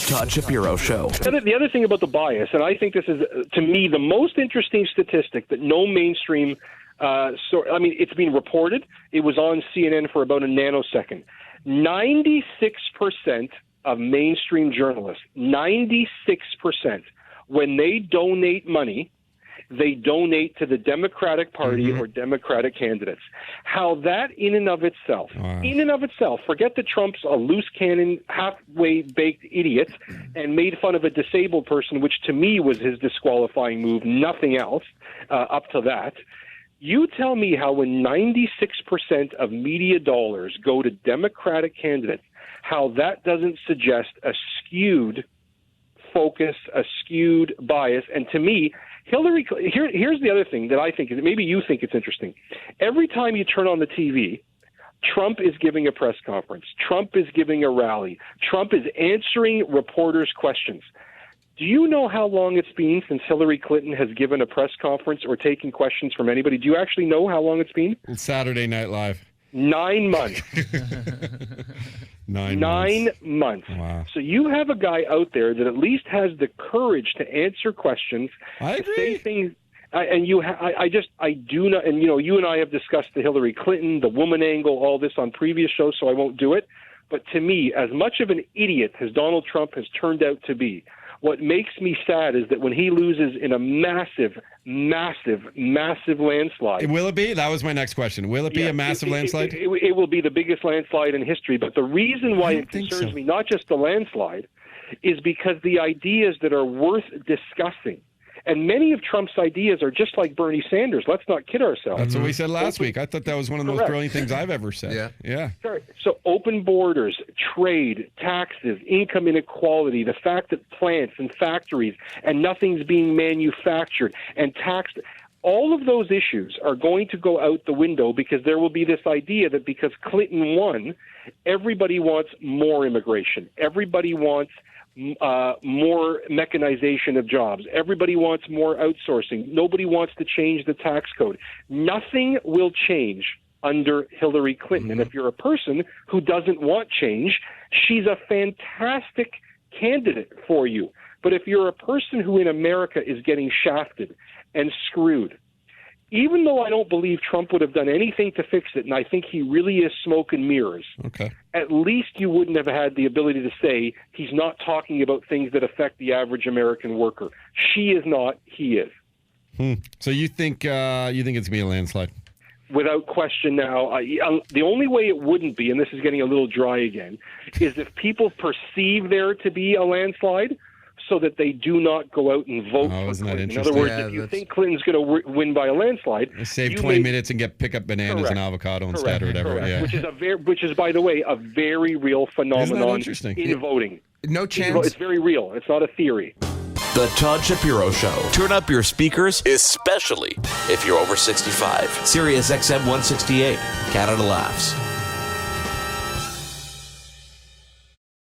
Todd Shapiro Show. The other thing about the bias, and I think this is, to me, the most interesting statistic that no mainstream it's been reported. It was on CNN for about a nanosecond. 96% of mainstream journalists, 96%, when they donate money, they donate to the Democratic Party or Democratic candidates. How that in and of itself, forget that Trump's a loose cannon, halfway baked idiot and made fun of a disabled person, which to me was his disqualifying move, nothing else up to that. You tell me how when 96% of media dollars go to Democratic candidates, how that doesn't suggest a skewed focus, a skewed bias. And to me, Hillary, here's the other thing that I think, maybe you think it's interesting. Every time you turn on the TV, Trump is giving a press conference. Trump is giving a rally. Trump is answering reporters' questions. Do you know how long it's been since Hillary Clinton has given a press conference or taken questions from anybody? Do you actually know how long it's been? Saturday Night Live. 9 months. 9 months. Wow. So you have a guy out there that at least has the courage to answer questions. I agree. Say things, I do not, and you and I have discussed the Hillary Clinton, the woman angle, all this on previous shows, so I won't do it. But to me, as much of an idiot as Donald Trump has turned out to be, what makes me sad is that when he loses in a massive landslide. Will it be? That was my next question. Will it be a massive landslide? It will be the biggest landslide in history. But the reason why it concerns me, not just the landslide, is because the ideas that are worth discussing, and many of Trump's ideas are just like Bernie Sanders. Let's not kid ourselves. That's what we said last week. I thought that was one of the most brilliant things I've ever said. Yeah. So open borders, trade, taxes, income inequality, the fact that plants and factories and nothing's being manufactured and taxed, all of those issues are going to go out the window because there will be this idea that because Clinton won, everybody wants more immigration. Everybody wants more mechanization of jobs. Everybody wants more outsourcing. Nobody wants to change the tax code. Nothing will change under Hillary Clinton. And if you're a person who doesn't want change, she's a fantastic candidate for you. But if you're a person who in America is getting shafted and screwed, even though I don't believe Trump would have done anything to fix it, and I think he really is smoke and mirrors, at least you wouldn't have had the ability to say he's not talking about things that affect the average American worker. She is not, he is. So you think it's going to be a landslide? Without question now. The only way it wouldn't be, and this is getting a little dry again, is if people perceive there to be a landslide, so that they do not go out and vote for Clinton. In other words, if you think Clinton's going to win by a landslide, save 20 minutes and pick up bananas and avocado instead or whatever. Yeah. Which is, by the way, a very real phenomenon in voting. No chance. It's very real. It's not a theory. The Todd Shapiro Show. Turn up your speakers, especially if you're over 65. SiriusXM 168, Canada Laughs.